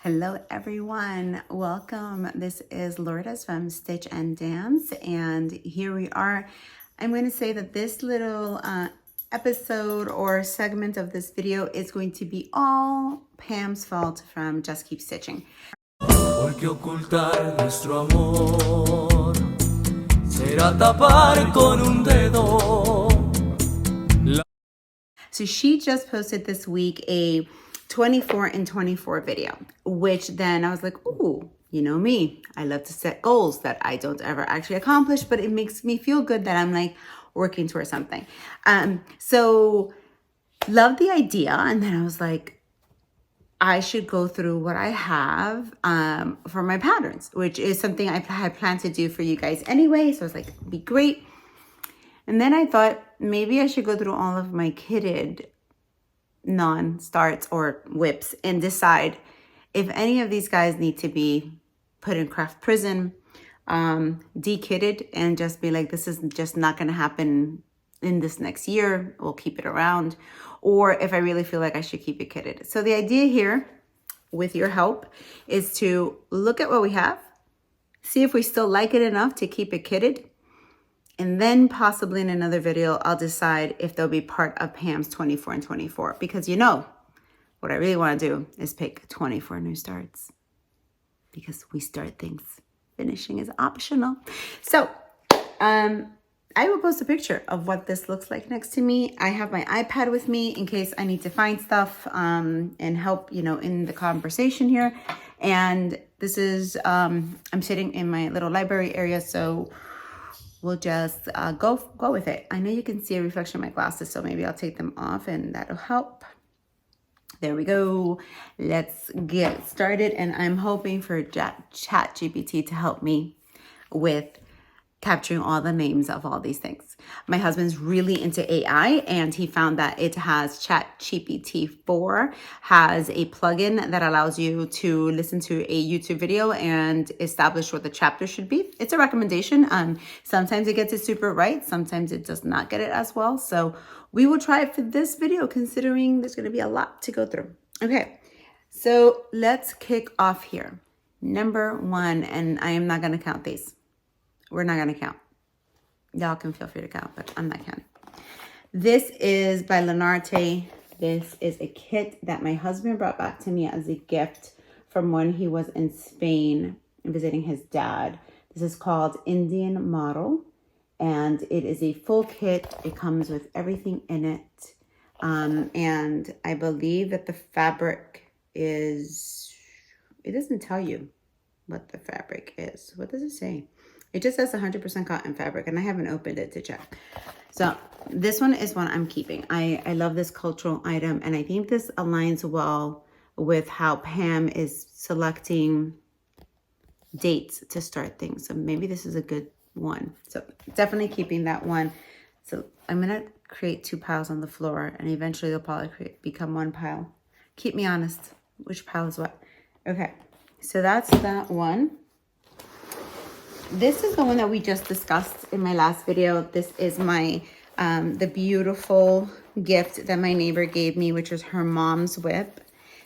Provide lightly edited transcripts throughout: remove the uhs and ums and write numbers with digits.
Hello everyone, welcome. This is Lourdes from Stitch and Dance, and here we are. I'm going to say that this little episode or segment of this video is going to be all Pam's fault from Just Keep Stitching. Porque ocultar nuestro amor será tapar con un dedo. So she just posted this week a 24 and 24 video, which then I was like, ooh, you know me, I love to set goals that I don't ever actually accomplish, but it makes me feel good that I'm like working towards something. So love the idea. And then I was like, I should go through what I have for my patterns, which is something I had planned to do for you guys anyway. So I was like, it'd be great. And then I thought maybe I should go through all of my kitted non-starts or whips and decide if any of these guys need to be put in craft prison, de-kitted, and just be like, this is just not going to happen in this next year. We'll keep it around. Or if I really feel like I should keep it kitted. So the idea here, with your help, is to look at what we have, see if we still like it enough to keep it kitted, and then possibly in another video, I'll decide if they'll be part of Pam's 24 and 24. Because you know, what I really want to do is pick 24 new starts. Because we start things. Finishing is optional. So, I will post a picture of what this looks like next to me. I have my iPad with me in case I need to find stuff and help, in the conversation here. And this is, I'm sitting in my little library area, so we'll just go with it. I know you can see a reflection of my glasses, so maybe I'll take them off and that'll help. There we go. Let's get started. And I'm hoping for ChatGPT to help me with capturing all the names of all these things. My husband's really into AI, and he found that it has ChatGPT 4 has a plugin that allows you to listen to a YouTube video and establish what the chapter should be. It's a recommendation. Sometimes it gets it super right. Sometimes it does not get it as well. So we will try it for this video, considering there's going to be a lot to go through. Okay, so let's kick off here. Number one, and I am not going to count these. We're not going to count. Y'all can feel free to count, but I'm not counting. This is by Lenarte. This is a kit that my husband brought back to me as a gift from when he was in Spain visiting his dad. This is called Indian Model, and it is a full kit. It comes with everything in it. And I believe that the fabric is, it doesn't tell you what the fabric is. What does it say? It just says 100% cotton fabric, and I haven't opened it to check. So this one is one I'm keeping. I love this cultural item, and I think this aligns well with how Pam is selecting dates to start things. So maybe this is a good one. So definitely keeping that one. So I'm going to create 2 piles on the floor, and eventually they'll probably become 1 pile. Keep me honest. Which pile is what? Okay. So that's that one. This is the one that we just discussed in my last video. This is my, the beautiful gift that my neighbor gave me, which is her mom's whip.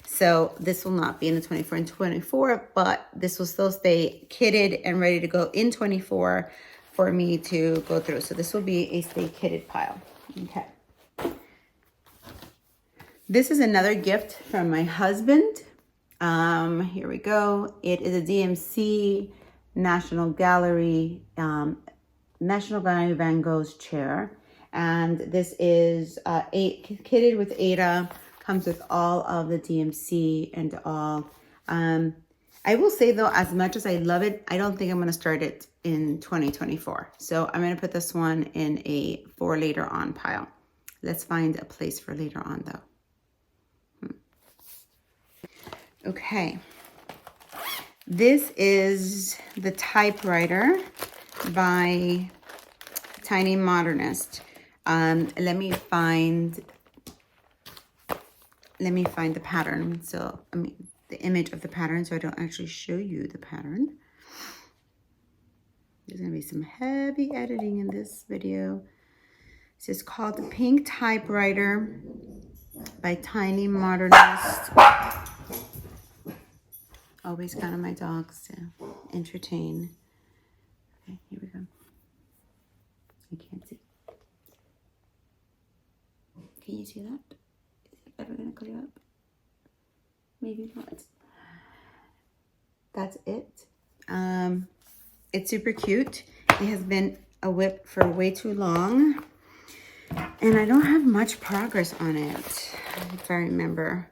So this will not be in the 24 and 24, but this will still stay kitted and ready to go in 24 for me to go through. So this will be a stay kitted pile. Okay. This is another gift from my husband. Here we go. It is a DMC National Gallery Van Gogh's chair, and this is kitted with Ada. Comes with all of the DMC and all. I will say though, as much as I love it, I don't think I'm going to start it in 2024. So I'm going to put this one in a for later on pile. Let's find a place for later on though. Okay. This is the typewriter by Tiny Modernist. Let me find the pattern. So, the image of the pattern, so I don't actually show you the pattern. There's going to be some heavy editing in this video. This is called the Pink Typewriter by Tiny Modernist. always count on my dogs to entertain. Okay, here we go. I can't see. Can you see that? Is it ever gonna clear up? Maybe not. That's it. It's super cute. It has been a whip for way too long. And I don't have much progress on it, if I remember.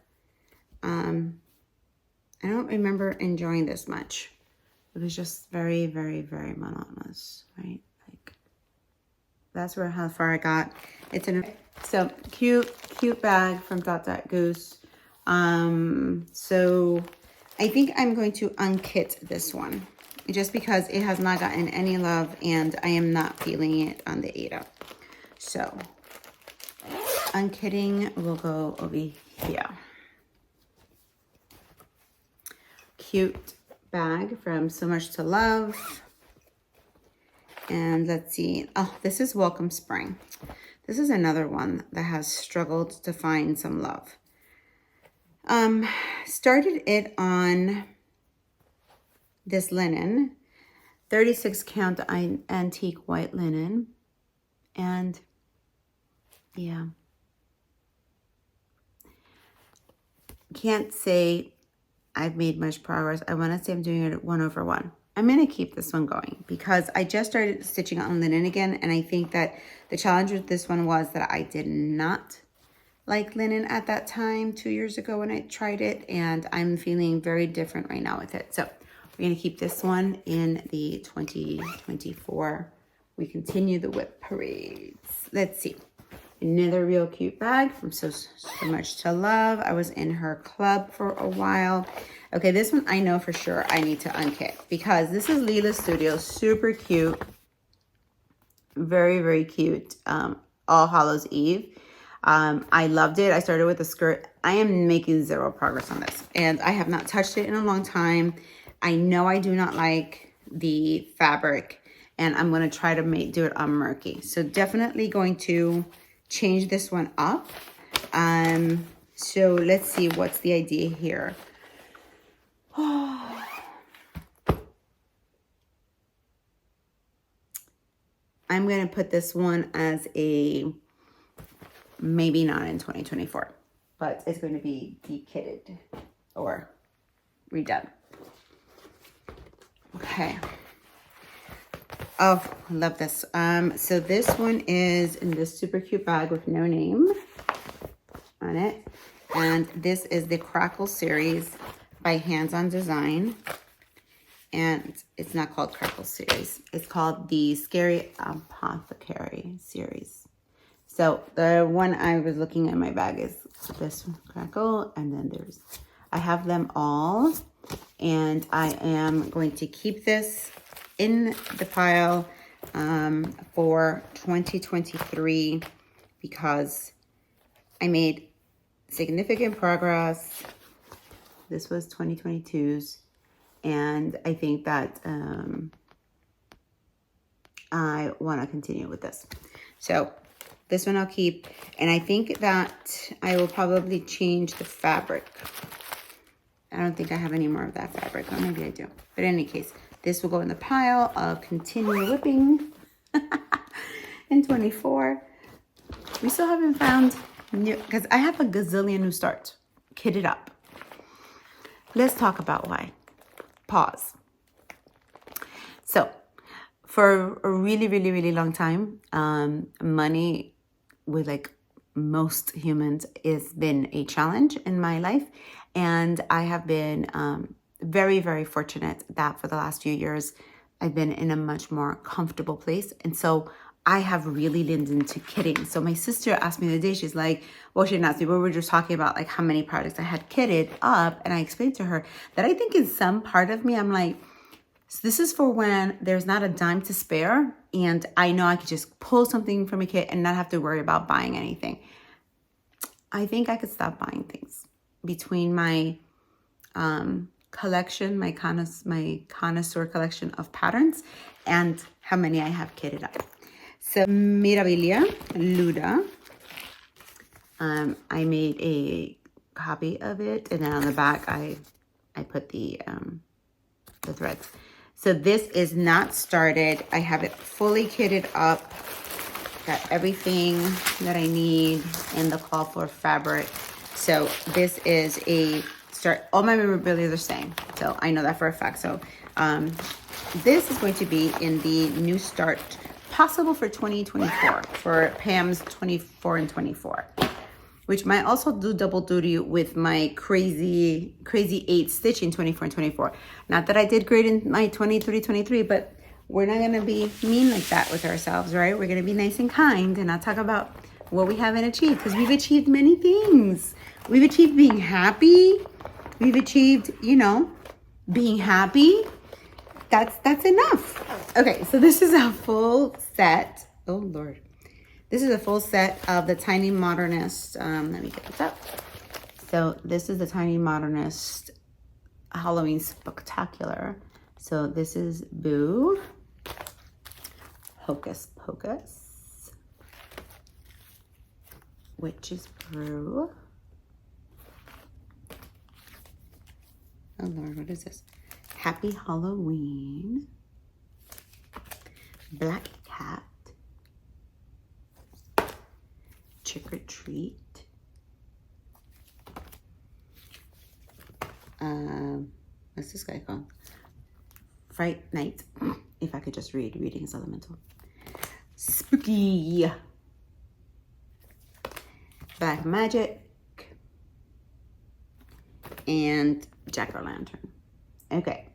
I don't remember enjoying this much. It was just very, very, very monotonous, right? Like, that's how far I got. It's so cute bag from Goose. So I think I'm going to unkit this one just because it has not gotten any love and I am not feeling it on the Ada. So unkitting will go over here. Cute bag from So Much to Love. And let's see. Oh, this is Welcome Spring. This is another one that has struggled to find some love. Started it on this linen, 36 count antique white linen. And yeah, can't say I've made much progress. I want to say I'm doing it at 1/1. I'm going to keep this one going because I just started stitching on linen again. And I think that the challenge with this one was that I did not like linen at that time 2 years ago when I tried it. And I'm feeling very different right now with it. So we're going to keep this one in the 2024. We continue the whip parades. Let's see. Another real cute bag from So Much to Love. I was in her club for a while. Okay, this one I know for sure I need to unkit because this is Lila Studio. Super cute. Very, very cute. All Hallows Eve. I loved it. I started with a skirt. I am making zero progress on this. And I have not touched it in a long time. I know I do not like the fabric. And I'm going to try to do it on murky. So definitely going to change this one up. So let's see what's the idea here. I'm going to put this one as a maybe not in 2024, but it's going to be de-kitted or redone. Okay. Oh, I love this. So this one is in this super cute bag with no name on it. And this is the Crackle series by Hands On Design. And it's not called Crackle series. It's called the Scary Apothecary series. So the one I was looking at in my bag is this Crackle. And then I have them all. And I am going to keep this in the pile for 2023 because I made significant progress. This was 2022's, and I think that I want to continue with this. So this one I'll keep, and I think that I will probably change the fabric. I don't think I have any more of that fabric, or maybe I do. But in any case, this will go in the pile of continue whipping in 24. We still haven't found new, because I have a gazillion new starts kitted up. Let's talk about why. Pause. So for a really, really, really long time, money with like most humans has been a challenge in my life. And I have been very, very fortunate that for the last few years, I've been in a much more comfortable place. And so I have really leaned into kitting. So my sister asked me the other day, she's like, well, she didn't ask me, but we were just talking about like how many projects I had kitted up. And I explained to her that I think in some part of me, I'm like, so this is for when there's not a dime to spare. And I know I could just pull something from a kit and not have to worry about buying anything. I think I could stop buying things between my collection, my connoisseur collection of patterns, and how many I have kitted up. So Mirabilia Luda, I made a copy of it, and then on the back I I put the threads. So this is not started. I have it fully kitted up. Got everything that I need in the call for fabric. So this is a start. All my memorabilia are the same. So I know that for a fact. So this is going to be in the new start, possible for 2024, for Pam's 24 and 24, which might also do double duty with my crazy 8 stitching 24 and 24. Not that I did great in my 23, 23, but we're not gonna be mean like that with ourselves, right? We're gonna be nice and kind and not talk about what we haven't achieved, because we've achieved many things. We've achieved being happy. We've achieved, you know, being happy. That's enough. Okay, so this is a full set. Oh Lord. This is a full set of the Tiny Modernist. Let me get this up. So this is the Tiny Modernist Halloween Spectacular. So this is Boo, Hocus Pocus, Witch's Brew. Oh Lord, what is this? Happy Halloween, Black Cat, Trick or Treat, what's this guy called? Fright Night. If I could just read, reading is elemental. Spooky, Black Magic, and Jack-o'-lantern. Okay,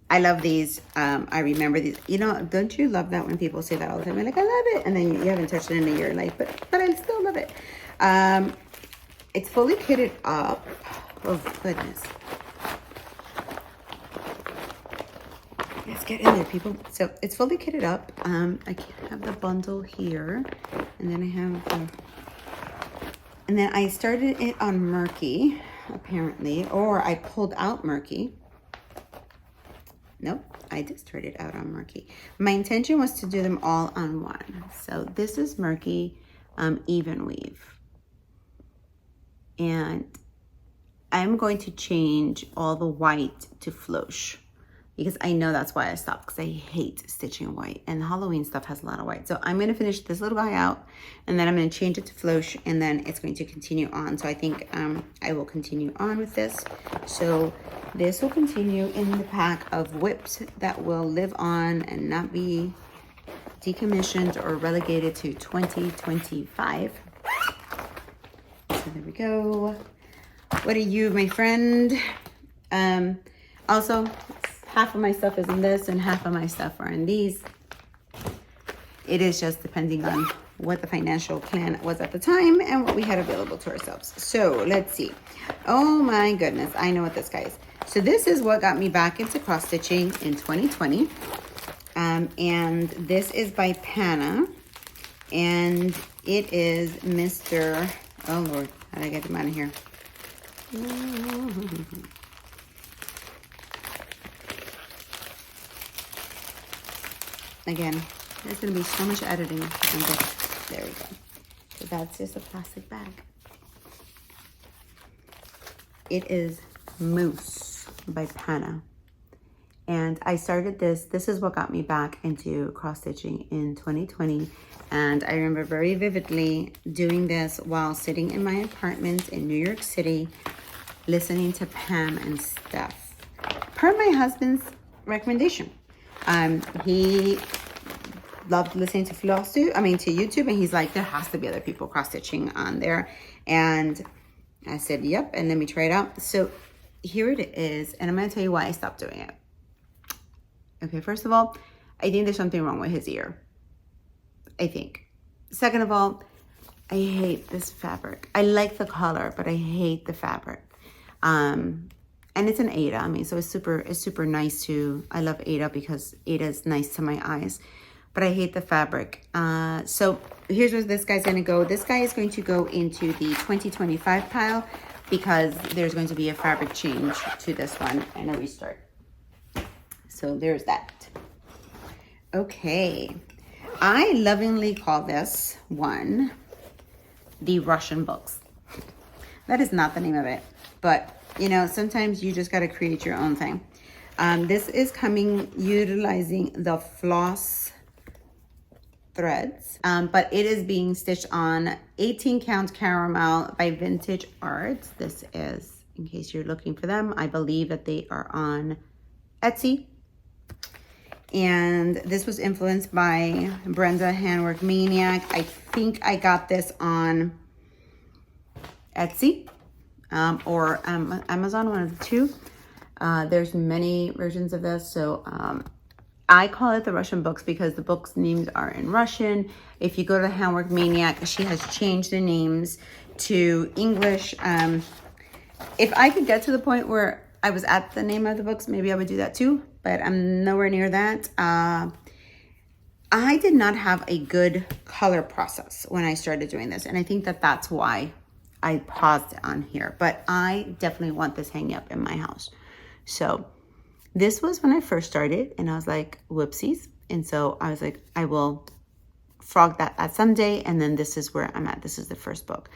I love these. I remember these. You know, don't you love that when people say that all the time? You're like, I love it, and then you haven't touched it in a year, like, but I still love it. It's fully kitted up. Oh goodness. Let's get in there, people. So it's fully kitted up. I have the bundle here, and then I have and then I started it on Murky, apparently, or I pulled out Murky. Nope, I just tried it out on Murky. My intention was to do them all on one. So this is Murky Even Weave. And I'm going to change all the white to Flosh, because I know that's why I stopped, because I hate stitching white, and Halloween stuff has a lot of white. So I'm going to finish this little guy out, and then I'm going to change it to Flosh, and then it's going to continue on. So I think I will continue on with this. So this will continue in the pack of whips that will live on and not be decommissioned or relegated to 2025. So there we go. What are you, my friend? Also, half of my stuff is in this and half of my stuff are in these. It is just depending on what the financial plan was at the time and what we had available to ourselves. So let's see. Oh my goodness, I know what this guy is. So this is what got me back into cross stitching in 2020. And this is by Panna. And it is Mr. Oh Lord, how did I get him out of here? Again, there's going to be so much editing in this. There we go. So that's just a plastic bag. It is Moose by Panna. And I started this. This is what got me back into cross stitching in 2020. And I remember very vividly doing this while sitting in my apartment in New York City, listening to Pam and Steph, per my husband's recommendation. He loved listening to Flosstube, to YouTube, and he's like, there has to be other people cross-stitching on there. And I said, yep, and let me try it out. So here it is, and I'm gonna tell you why I stopped doing it. Okay, first of all, I think there's something wrong with his ear. I think. Second of all, I hate this fabric. I like the color, but I hate the fabric. And it's an Aida. So it's super nice to, I love Aida because Aida is nice to my eyes, but I hate the fabric. So here's where this guy's gonna go. This guy is going to go into the 2025 pile because there's going to be a fabric change to this one and a restart. So there's that. Okay. I lovingly call this one the Russian books. That is not the name of it, but You know, sometimes you just got to create your own thing. This is coming utilizing the floss threads, but it is being stitched on 18 count caramel by Vintage Arts. This is, in case you're looking for them, I believe that they are on Etsy. And this was influenced by Brenda Handwork Maniac. I think I got this on Etsy or Amazon, one of the two. There's many versions of this. So I call it the Russian books because the books' names are in Russian. If you go to Handwork Maniac, she has changed the names to English. If I could get to the point where I was at the name of the books, maybe I would do that too, but I'm nowhere near that. I did not have a good color process when I started doing this, and I think that that's why I paused on here, but I definitely want this hanging up in my house. So this was when I first started, and I was like, whoopsies. And so I was like, I will frog that someday, and then this is where I'm at. This is the first book.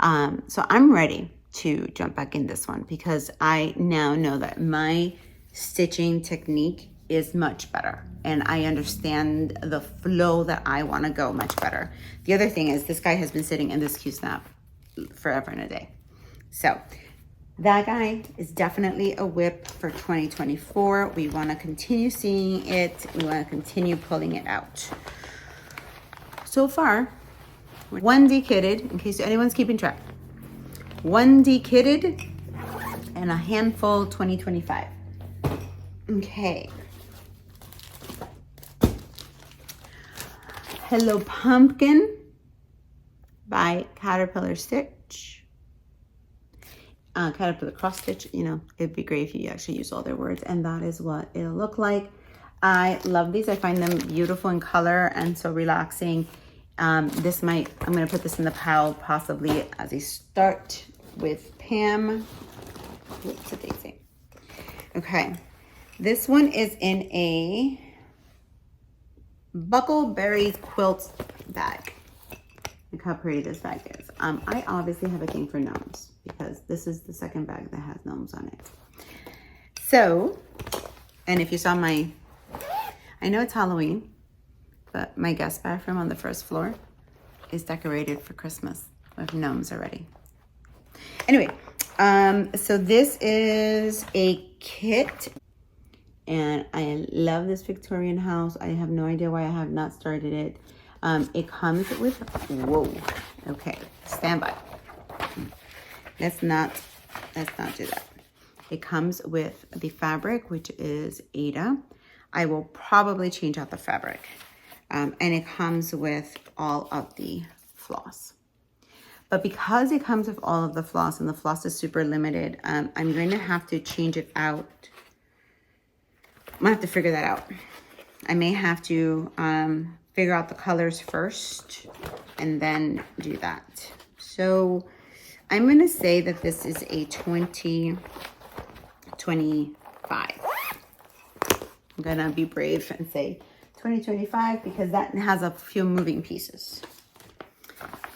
So I'm ready to jump back in this one because I now know that my stitching technique is much better and I understand the flow that I want to go much better. The other thing is this guy has been sitting in this Q-snap forever and a day. So that guy is definitely a whip for 2024. We want to continue seeing it. We want to continue pulling it out. So far, one dekitted, in case anyone's keeping track. One dekitted and a handful 2025. Okay. Hello Pumpkin by Caterpillar Stitch. Caterpillar Cross Stitch, you know, it'd be great if you actually use all their words, and that is what it'll look like. I love these. I find them beautiful in color and so relaxing. I'm gonna put this in the pile possibly as a start with Pam. What's the daisy? Okay, this one is in a Buckleberries quilt bag. Look how pretty this bag is. I obviously have a thing for gnomes because this is the second bag that has gnomes on it. So, and if you saw I know it's Halloween, but my guest bathroom on the first floor is decorated for Christmas with gnomes already. Anyway, so this is a kit, and I love this Victorian house. I have no idea why I have not started it. It comes with, whoa, okay, stand by. Let's not do that. It comes with the fabric, which is Ada. I will probably change out the fabric. And it comes with all of the floss. But because it comes with all of the floss and the floss is super limited, I'm going to have to change it out. I'm gonna have to figure that out. I may have to figure out the colors first and then do that. So I'm gonna say that this is a 2025. I'm gonna be brave and say 2025 because that has a few moving pieces.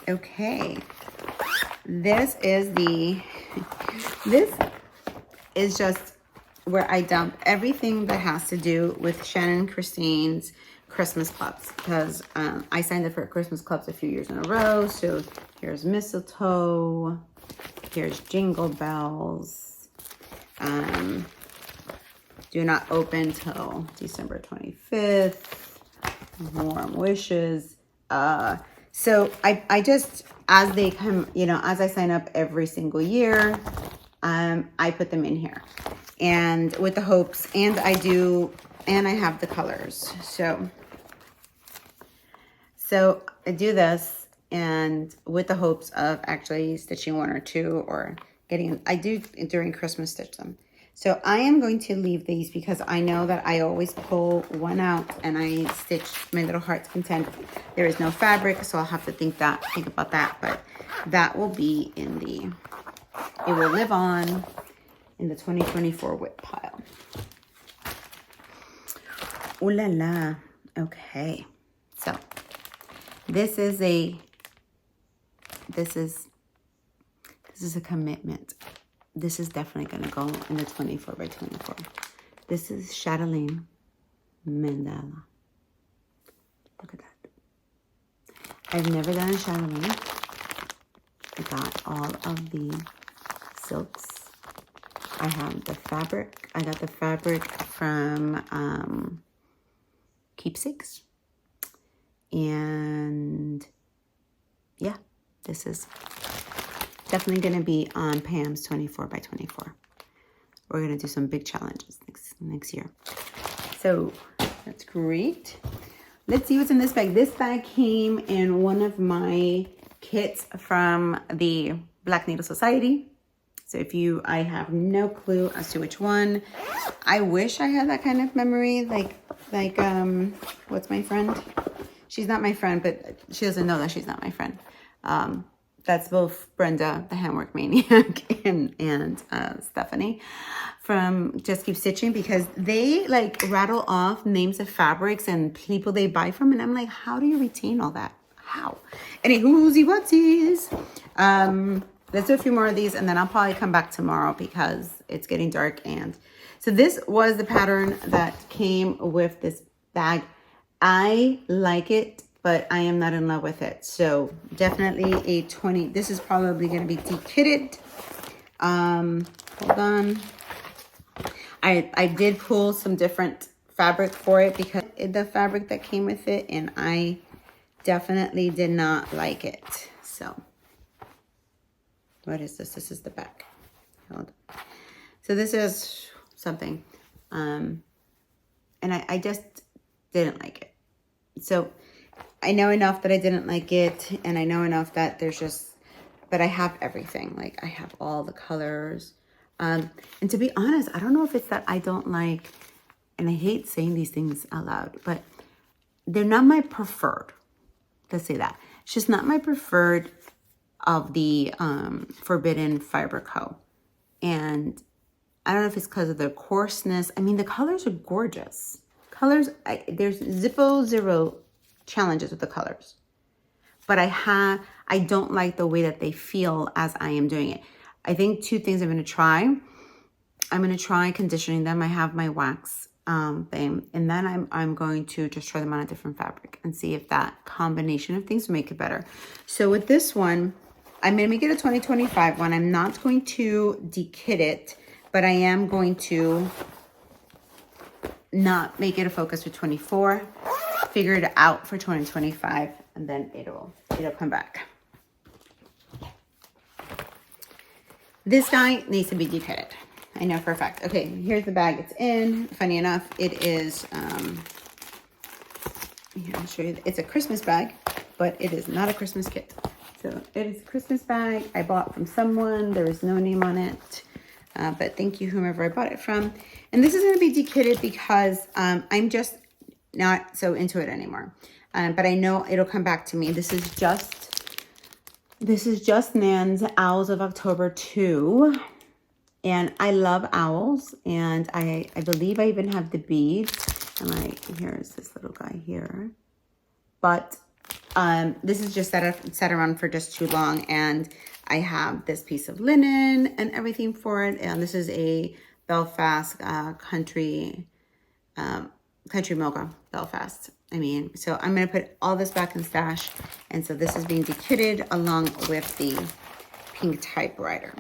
Okay, this is just where I dump everything that has to do with Shannon and Christine's Christmas clubs because I signed up for Christmas clubs a few years in a row. So here's mistletoe, here's jingle bells, do not open till December 25th, warm wishes. So I just, as they come, you know, as I sign up every single year, I put them in here and with the hopes, and I have the colors. So I do this and with the hopes of actually stitching one or two or I do during Christmas stitch them. So I am going to leave these because I know that I always pull one out and I stitch my little heart's content. There is no fabric, so I'll have to think about that, but that will be it will live on in the 2024 whip pile. Ooh la la. Okay. So this is a commitment. this is definitely going to go in the 24 by 24. This is Chatelaine Mandala. Look at that. I've never done a Chatelaine. I got all of the silks. I have the fabric. I got the fabric from Keepsticks. And yeah, this is definitely going to be on Pam's 24 by 24. We're going to do some big challenges next year. So that's great. Let's see what's in this bag. This bag came in one of my kits from the Black Needle Society. So I have no clue as to which one. I wish I had that kind of memory. Like what's my friend? She's not my friend, but she doesn't know that she's not my friend. That's both Brenda, the handwork maniac, and Stephanie from Justkeepstichin, because they like rattle off names of fabrics and people they buy from, and I'm like, how do you retain all that? How? Any whoozy whatsies? Let's do a few more of these, and then I'll probably come back tomorrow because it's getting dark. And so this was the pattern that came with this bag. I like it, but I am not in love with it. So definitely a 20. This is probably going to be dekitted. Hold on. I did pull some different fabric for it because the fabric that came with it, and I definitely did not like it. So what is this? This is the back. Hold on. So this is something. And I just didn't like it. So I know enough that I didn't like it, and I know enough that there's just, but I have everything. Like I have all the colors. And to be honest, I don't know if it's that I don't like, and I hate saying these things out loud, but they're not my preferred. Let's say that. It's just not my preferred of the Forbidden Fiber Co. And I don't know if it's because of the coarseness. I mean, the colors are gorgeous. Colors, there's zero challenges with the colors. But I don't like the way that they feel as I am doing it. I think two things I'm going to try. I'm going to try conditioning them. I have my wax thing. And then I'm going to just try them on a different fabric and see if that combination of things will make it better. So with this one, I'm going to make it a 2025 one. I'm not going to dekit it, but I am going to not make it a focus for 24. Figure it out for 2025, and then it'll come back. This guy needs to be dekitted. I know for a fact. Okay, here's the bag it's in. Funny enough, it is, here, I'll show you. It's a Christmas bag, but it is not a Christmas kit. So it is a Christmas bag I bought from someone. There is no name on it, but thank you, whomever I bought it from. And this is going to be dekitted because I'm just not so into it anymore. But I know it'll come back to me. This is just Nan's Owls of October 2. And I love owls. And I believe I even have the beads. And here's this little guy here. But this is just sat around for just too long. And I have this piece of linen and everything for it. And this is a Belfast country mocha, Belfast. So I'm going to put all this back in stash. And so this is being dekitted along with the pink typewriter.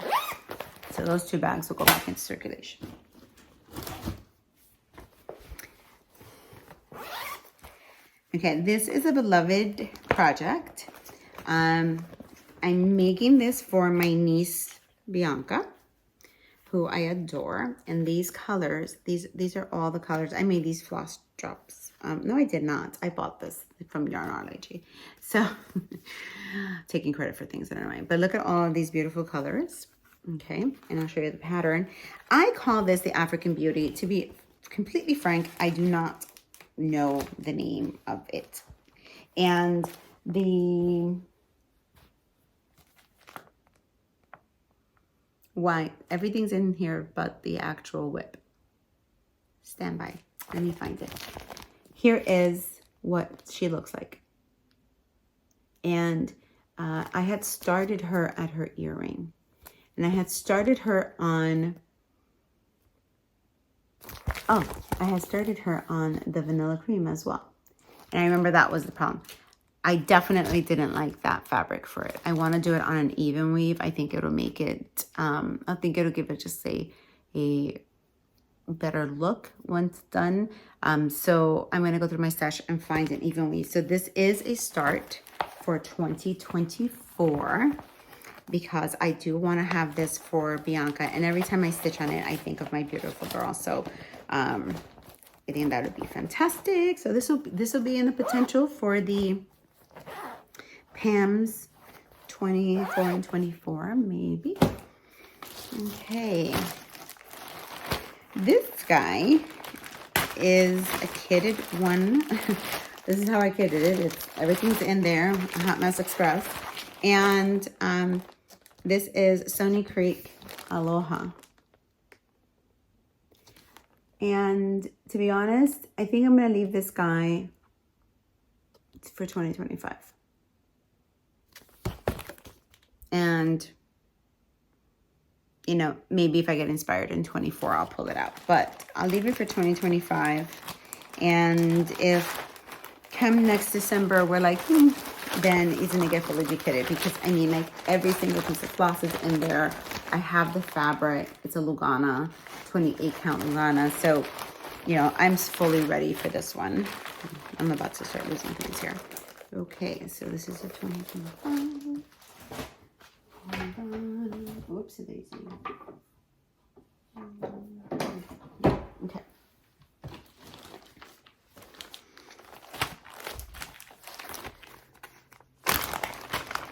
So those two bags will go back into circulation. Okay, this is a beloved project. I'm making this for my niece, Bianca, who I adore. And these colors, these are all the colors. I made these floss drops. No, I did not. I bought this from Yarnology. So taking credit for things that are mine. But look at all of these beautiful colors. Okay, and I'll show you the pattern. I call this the African Beauty. To be completely frank, I do not know the name of it. And everything's in here but the actual whip. Stand by. Let me find it. Here is what she looks like. And I had started her at her earring. And I had started her on, I had started her on the vanilla cream as well. And I remember that was the problem. I definitely didn't like that fabric for it. I want to do it on an even weave. I think it'll make it, I think it'll give it just a better look once done. So I'm going to go through my stash and find an even weave. So this is a start for 2024 because I do want to have this for Bianca. And every time I stitch on it, I think of my beautiful girl. So I think that would be fantastic. So this will be in the potential for the Pam's 24 and 24, maybe. Okay. This guy is a kitted one. This is how I kitted it. Everything's in there, Hot Mess Express. And this is Stony Creek Aloha. And to be honest, I think I'm going to leave this guy for 2025. And, you know, maybe if I get inspired in 24, I'll pull it out. But I'll leave it for 2025. And if come next December, we're like, then it's going to get fully kitted. Because, I mean, like, every single piece of floss is in there. I have the fabric. It's a Lugana, 28 count Lugana. So, you know, I'm fully ready for this one. I'm about to start losing things here. Okay, so this is a 2025. Whoopsie daisy. Okay.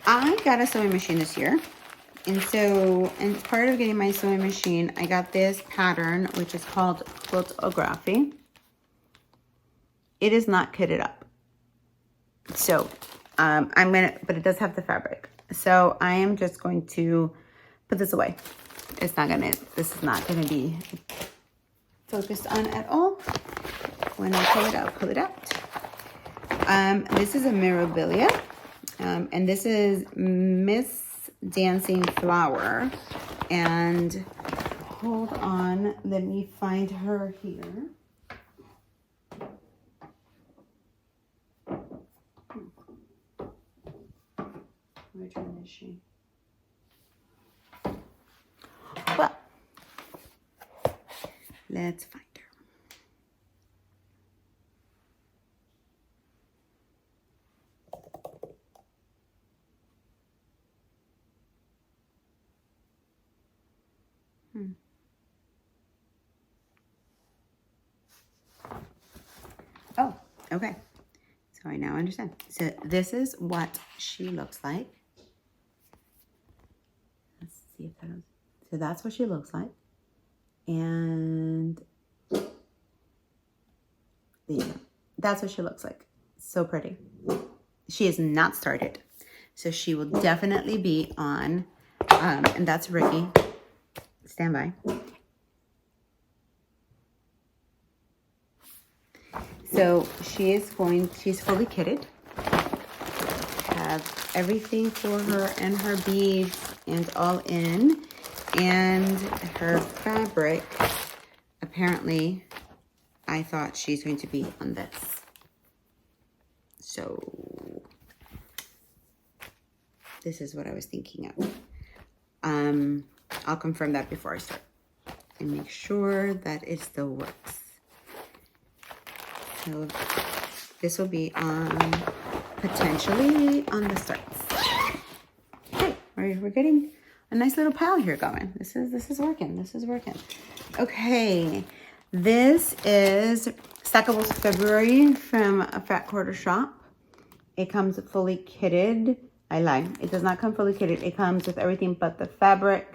I got a sewing machine this year. And so, as part of getting my sewing machine, I got this pattern, which is called Quiltography. It is not kitted up. So, but it does have the fabric. So I am just going to put this away. This is not gonna be focused on at all. When I pull it out. This is a Mirabilia. And this is Miss Dancing Flower. And hold on, let me find her here. Which one is she? Well, let's find her. Oh, okay. So I now understand. So this is what she looks like. Let's see if that is. So that's what she looks like. And yeah, that's what she looks like. So pretty. She is not started. So she will definitely be on, and that's Ricky. Stand by. So she's fully kitted. Have everything for her and her beads and all in. And her fabric, apparently, I thought she's going to be on this. So this is what I was thinking of. I'll confirm that before I start and make sure that it still works. So this will be on, potentially on the starts. Okay, we're getting a nice little pile here going. This is working. This is working. Okay, this is Stackables February from a Fat Quarter Shop. It comes fully kitted. I lied. It does not come fully kitted. It comes with everything but the fabric.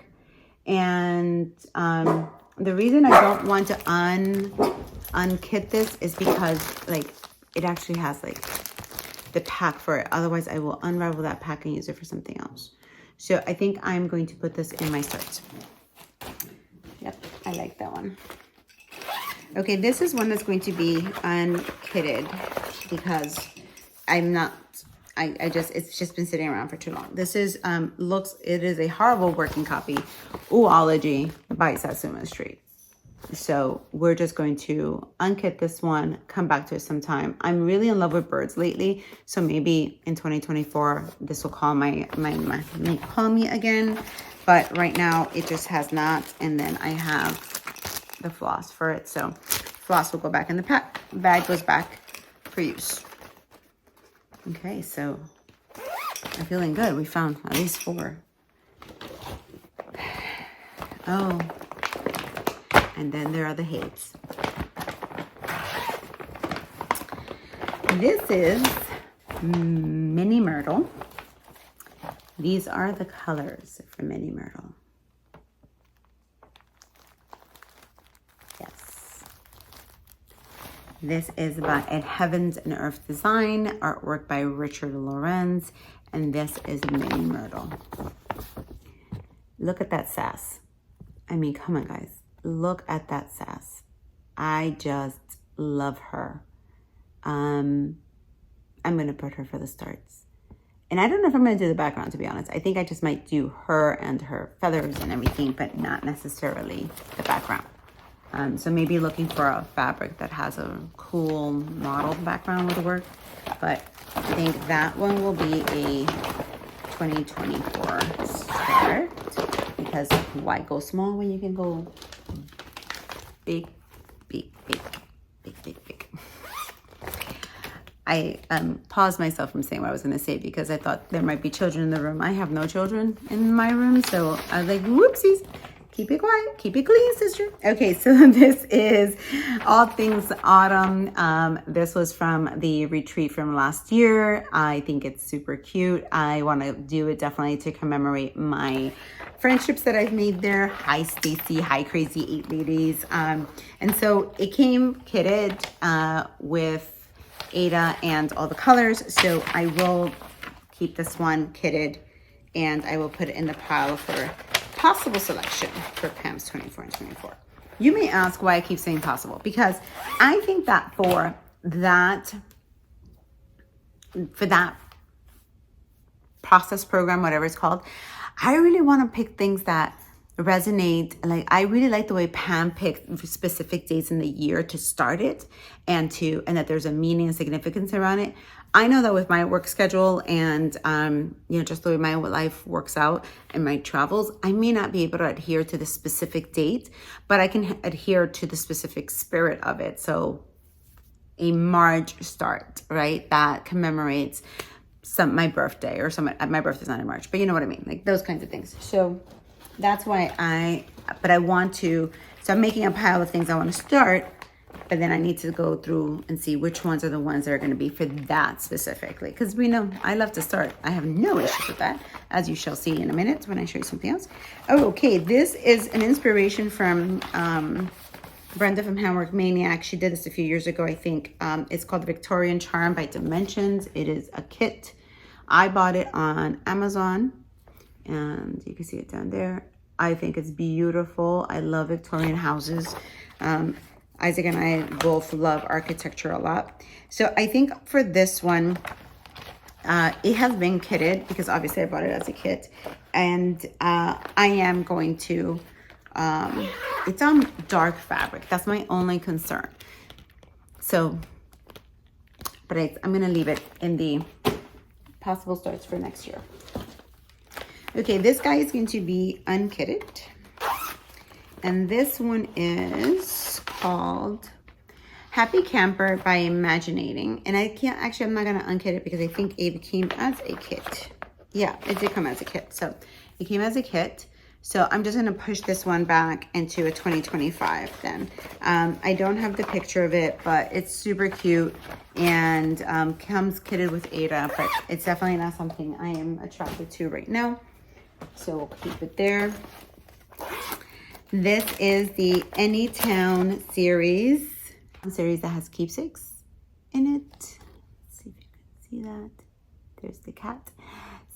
And the reason I don't want to unkit this is because like it actually has like the pack for it. Otherwise I will unravel that pack and use it for something else. So I think I'm going to put this in my starts. Yep, I like that one. Okay, this is one that's going to be unkitted because I'm not it's just been sitting around for too long. This is, it is a horrible working copy. Oology by Satsuma Street. So we're just going to unkit this one, come back to it sometime. I'm really in love with birds lately. So maybe in 2024, this will call call me again. But right now it just has not. And then I have the floss for it. So floss will go back in the pack. Bag goes back for use. Okay, so I'm feeling good. We found at least 4. Oh, and then there are the hates. This is Mini Myrtle. These are the colors for Mini Myrtle. Yes. This is by Heavens and Earth Design, artwork by Richard Lorenz, and this is Mini Myrtle. Look at that sass. I mean, come on, guys. Look at that sass. I just love her. I'm going to put her for the starts. And I don't know if I'm going to do the background, to be honest. I think I just might do her and her feathers and everything, but not necessarily the background. So maybe looking for a fabric that has a cool model background would work. But I think that one will be a 2024 start. Because why go small when you can go big, big, big, big, big, big. I paused myself from saying what I was going to say because I thought there might be children in the room. I have no children in my room, so I was like, whoopsies. Keep it quiet. Keep it clean, sister. Okay, so this is All Things Autumn. This was from the retreat from last year. I think it's super cute. I want to do it definitely to commemorate my friendships that I've made there. Hi, Stacy. Hi, Crazy 8 Ladies. And so it came kitted with Ada and all the colors. So I will keep this one kitted and I will put it in the pile for possible selection for Pam's 24 and 24. You may ask why I keep saying possible, because I think that for that process program, whatever it's called, I really want to pick things that resonate. Like, I really like the way Pam picked specific dates in the year to start it and that there's a meaning and significance around it. I know that with my work schedule and, just the way my life works out and my travels, I may not be able to adhere to the specific date, but I can adhere to the specific spirit of it. So a March start, right? That commemorates my birthday or my birthday's not in March, but you know what I mean? Like those kinds of things. So that's why so I'm making a pile of things I want to start, but then I need to go through and see which ones are the ones that are going to be for that specifically. Because we know I love to start. I have no issues with that, as you shall see in a minute when I show you something else. Oh, okay. This is an inspiration from Brenda from Handwork Maniac. She did this a few years ago, I think. It's called the Victorian Charm by Dimensions. It is a kit. I bought it on Amazon, and you can see it down there. I think it's beautiful. I love Victorian houses. Isaac and I both love architecture a lot. So I think for this one, it has been kitted because obviously I bought it as a kit. And I am going to, it's on dark fabric. That's my only concern. So, but I'm going to leave it in the possible starts for next year. Okay, this guy is going to be unkitted. And this one is called Happy Camper by Imaginating. And I'm not going to unkit it because I think it came as a kit. Yeah, it did come as a kit. So it came as a kit. So I'm just going to push this one back into a 2025 then. I don't have the picture of it, but it's super cute and comes kitted with Ada, but it's definitely not something I am attracted to right now. So we'll keep it there. This is the Anytown series, a series that has keepsakes in it. Let's see if you can see that. There's the cat.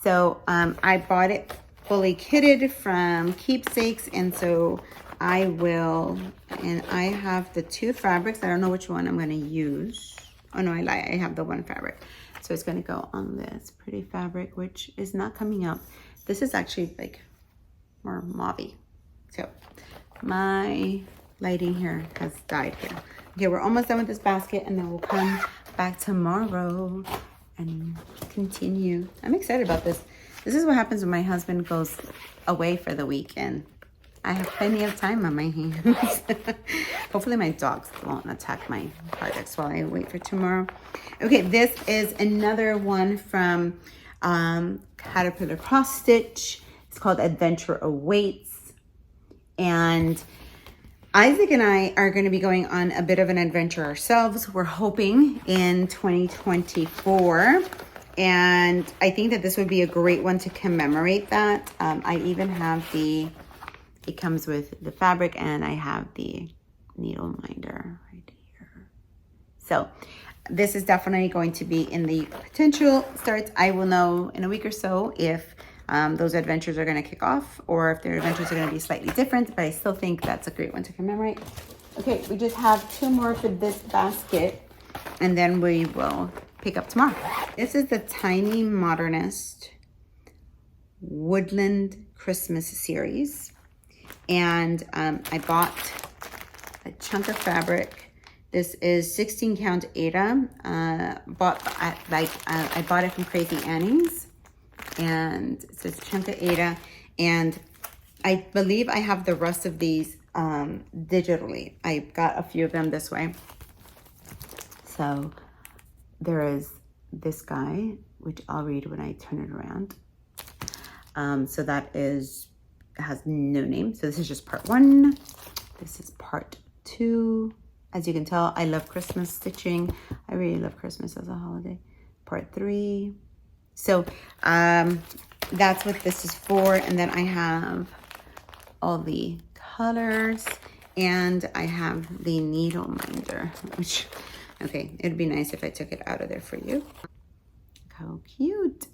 So I bought it fully kitted from Keepsakes, and so I have the 2 fabrics. I don't know which one I'm going to use. Oh no, I lie. I have the one fabric. So it's going to go on this pretty fabric, which is not coming up. This is actually like more mauve-y. So my lighting here has died here. Okay, we're almost done with this basket, and then we'll come back tomorrow and continue. I'm excited about this. This is what happens when my husband goes away for the weekend. I have plenty of time on my hands. Hopefully my dogs won't attack my projects while I wait for tomorrow. Okay, this is another one from Caterpillar Cross Stitch. It's called Adventure Awaits. And Isaac and I are going to be going on a bit of an adventure ourselves. We're hoping in 2024. And I think that this would be a great one to commemorate that. I even have it comes with the fabric, and I have the needle minder right here. So this is definitely going to be in the potential starts. I will know in a week or so if those adventures are going to kick off, or if their adventures are going to be slightly different, but I still think that's a great one to commemorate. Okay, we just have 2 more for this basket, and then we will pick up tomorrow. This is the Tiny Modernist Woodland Christmas series. And I bought a chunk of fabric. This is 16 count Aida. I bought it from Crazy Annie's, and it says chunk of Aida. And I believe I have the rest of these digitally. I got a few of them this way. So there is this guy, which I'll read when I turn it around. So that has no name. So this is just part 1. This is part 2. As you can tell, I love Christmas stitching. I really love Christmas as a holiday. Part 3. So that's what this is for. And then I have all the colors, and I have the needle minder, which, okay, it'd be nice if I took it out of there for you. How cute.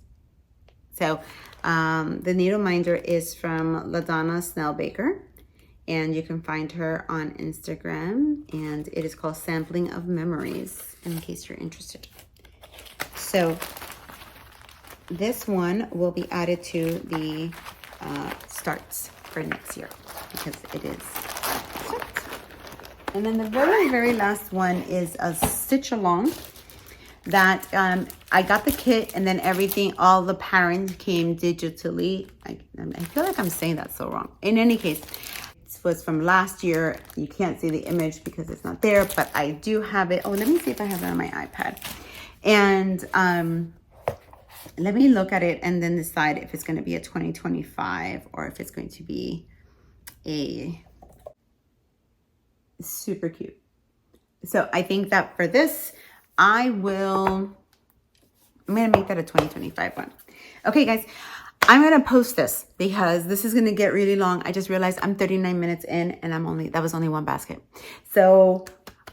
So the needle minder is from LaDonna Snellbaker, and you can find her on Instagram, and it is called Sampling of Memories, in case you're interested. So this one will be added to the starts for next year, because it is starts. And then the very, very last one is a stitch along that I got the kit, and then everything, all the patterns came digitally. I feel like I'm saying that so wrong. In any case, this was from last year. You can't see the image because it's not there, but I do have it. Oh, let me see if I have it on my iPad. And let me look at it and then decide if it's going to be a 2025 or if it's going to be a super cute. So I think that for this, I'm going to make that a 2025 one. Okay, guys, I'm going to post this because this is going to get really long. I just realized I'm 39 minutes in, and that was only one basket. So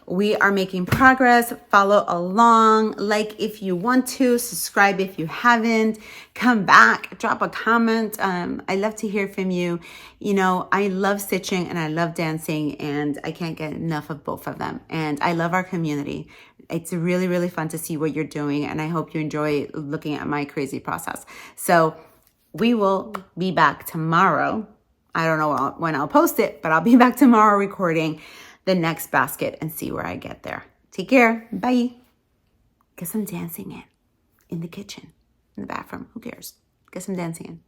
we are making progress. Follow along. Like if you want to. Subscribe if you haven't. Come back. Drop a comment. I love to hear from you. You know, I love stitching and I love dancing, and I can't get enough of both of them. And I love our community. It's really, really fun to see what you're doing, and I hope you enjoy looking at my crazy process. So we will be back tomorrow. I don't know when I'll post it, but I'll be back tomorrow recording the next basket and see where I get there. Take care. Bye. Get some dancing in the kitchen, in the bathroom. Who cares? Get some dancing in.